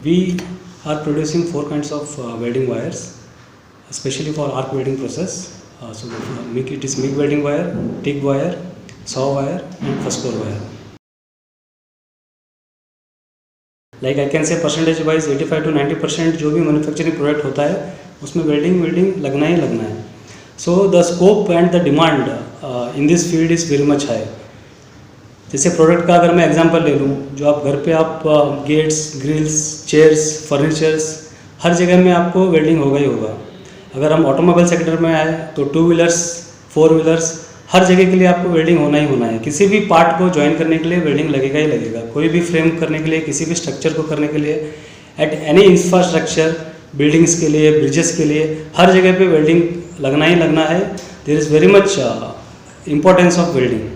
We are producing 4 kinds of welding wires, especially for arc welding process. It is MIG welding wire, TIG wire, SAW wire and first core wire. Like I can say percentage wise 85 to 90% जो भी manufacturing product होता है उसमें welding लगना ही लगना है. So the scope and the demand in this field is very much high. जैसे प्रोडक्ट का अगर मैं एग्जांपल ले लूँ, जो आप घर पे आप गेट्स, ग्रिल्स, चेयर्स, फर्नीचर्स, हर जगह में आपको वेल्डिंग होगा ही होगा. अगर हम ऑटोमोबाइल सेक्टर में आए तो 2 व्हीलर्स, 4 व्हीलर्स, हर जगह के लिए आपको वेल्डिंग होना ही होना है. किसी भी पार्ट को ज्वाइन करने के लिए वेल्डिंग लगेगा ही लगेगा. कोई भी फ्रेम करने के लिए, किसी भी स्ट्रक्चर को करने के लिए, एट एनी इंफ्रास्ट्रक्चर, बिल्डिंग्स के लिए, ब्रिजेस के लिए, हर जगह पे वेल्डिंग लगना ही लगना है. There is very much importance of welding.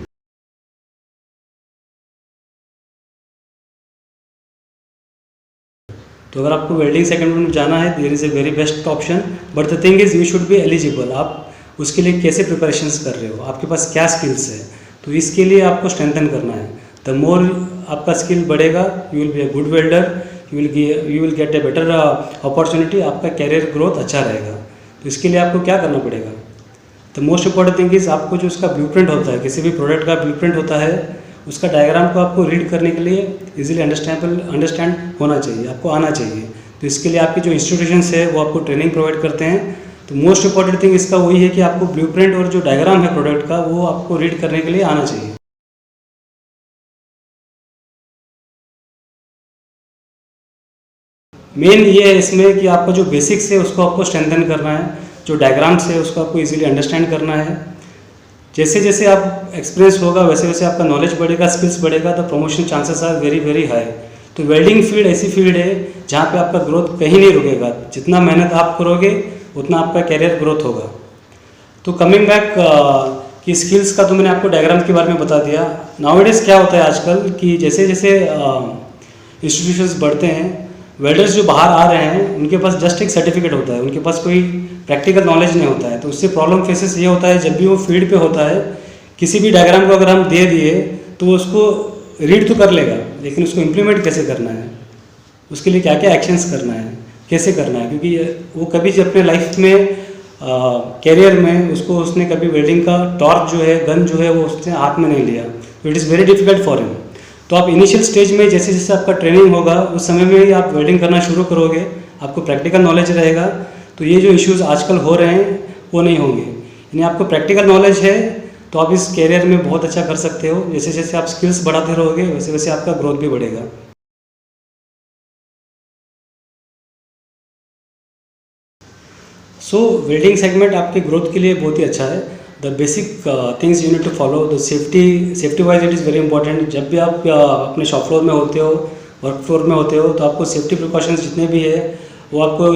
तो अगर आपको वेल्डिंग सेगमेंट में जाना है, there is a very best option. But the thing is you should be eligible. आप उसके लिए कैसे प्रिपरेशंस कर रहे हो, आपके पास क्या स्किल्स है, तो इसके लिए आपको स्ट्रेंथन करना है. द मोर आपका स्किल बढ़ेगा, you will be a good welder, you will get a better opportunity. आपका कैरियर ग्रोथ अच्छा रहेगा. तो इसके लिए आपको क्या करना पड़ेगा? The most important thing is आपको जो उसका ब्लूप्रिंट होता है, किसी भी प्रोडक्ट का ब्लूप्रिंट होता है, उसका डायग्राम को आपको रीड करने के लिए इजीली अंडरस्टैंड होना चाहिए, आपको आना चाहिए. तो इसके लिए आपके जो इंस्टीट्यूशंस है वो आपको ट्रेनिंग प्रोवाइड करते हैं. तो मोस्ट इंपॉर्टेंट थिंग इसका वही है कि आपको ब्लूप्रिंट और जो डायग्राम है प्रोडक्ट का वो आपको रीड करने के लिए आना चाहिए. मेन ये है इसमें कि आपका जो बेसिक्स है उसको आपको स्ट्रेंथन करना है, जो डायग्राम्स है उसको आपको इजीली अंडरस्टैंड करना है. जैसे जैसे आप एक्सपीरियंस होगा वैसे वैसे आपका नॉलेज बढ़ेगा, स्किल्स बढ़ेगा, तो promotion chances are very very high. तो वेल्डिंग फील्ड ऐसी फील्ड है जहाँ पे आपका ग्रोथ कहीं नहीं रुकेगा. जितना मेहनत आप करोगे उतना आपका कैरियर ग्रोथ होगा. तो कमिंग बैक कि स्किल्स का तो मैंने आपको डायग्राम के बारे में बता दिया. नाउअडेज क्या होता है आजकल कि जैसे जैसे इंस्टीट्यूशंस बढ़ते हैं, वेल्डर्स जो बाहर आ रहे हैं उनके पास जस्ट एक सर्टिफिकेट होता है, उनके पास कोई प्रैक्टिकल नॉलेज नहीं होता है. तो उससे प्रॉब्लम फेसेस ये होता है, जब भी वो फील्ड पे होता है, किसी भी डायग्राम को अगर हम दे दिए तो वो उसको रीड तो कर लेगा, लेकिन उसको इम्प्लीमेंट कैसे करना है, उसके लिए क्या क्या एक्शंस करना है, कैसे करना है, क्योंकि वो कभी अपने लाइफ में कैरियर में उसने कभी वेल्डिंग का टॉर्च जो है, गन जो है, वो उसने हाथ में नहीं लिया. तो it is very difficult for him. तो आप इनिशियल स्टेज में जैसे जैसे आपका ट्रेनिंग होगा उस समय में ही आप वेल्डिंग करना शुरू करोगे, आपको प्रैक्टिकल नॉलेज रहेगा. तो ये जो इश्यूज़ आजकल हो रहे हैं वो नहीं होंगे. यानी आपको प्रैक्टिकल नॉलेज है तो आप इस कैरियर में बहुत अच्छा कर सकते हो. जैसे जैसे आप स्किल्स बढ़ाते रहोगे वैसे वैसे आपका ग्रोथ भी बढ़ेगा. सो वेल्डिंग सेगमेंट आपके ग्रोथ के लिए बहुत ही अच्छा है. The basic things you need to follow. The safety wise it is very important. जब भी आप अपने शॉप फ्लोर में होते हो, वर्क फ्लोर में होते हो, तो आपको सेफ्टी प्रिकॉशंस जितने भी है वो आपको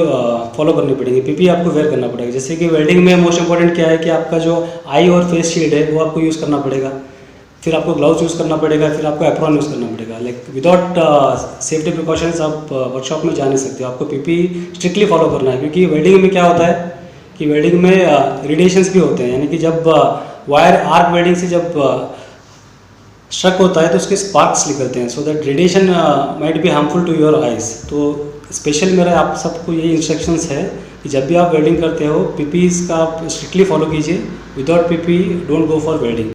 फॉलो करनी पड़ेंगे. पीपी आपको वेयर करना पड़ेगा. जैसे कि वेल्डिंग में मोस्ट इंपॉर्टेंट क्या है कि आपका जो आई और फेस शील्ड है वो आपको यूज़ करना पड़ेगा. फिर आपको ग्लव्स यूज़ करना पड़ेगा, फिर आपको एप्रॉन यूज़ करना पड़ेगा. लाइक विदाउट सेफ्टी प्रिकॉशंस आप वर्कशॉप में जा नहीं सकते हो. आपको पीपी स्ट्रिक्टली फॉलो करना है, क्योंकि वेल्डिंग में क्या होता है कि वेल्डिंग में रेडिएशंस भी होते हैं. यानी कि जब वायर आर्क वेल्डिंग से जब स्ट्रक होता है तो उसके स्पार्क्स निकलते हैं. So that radiation might be harmful to your eyes. तो स्पेशल मेरा आप सबको यही इंस्ट्रक्शंस है कि जब भी आप वेल्डिंग करते हो पीपीज़ का आप स्ट्रिक्टली फॉलो कीजिए. Without PP don't go for welding.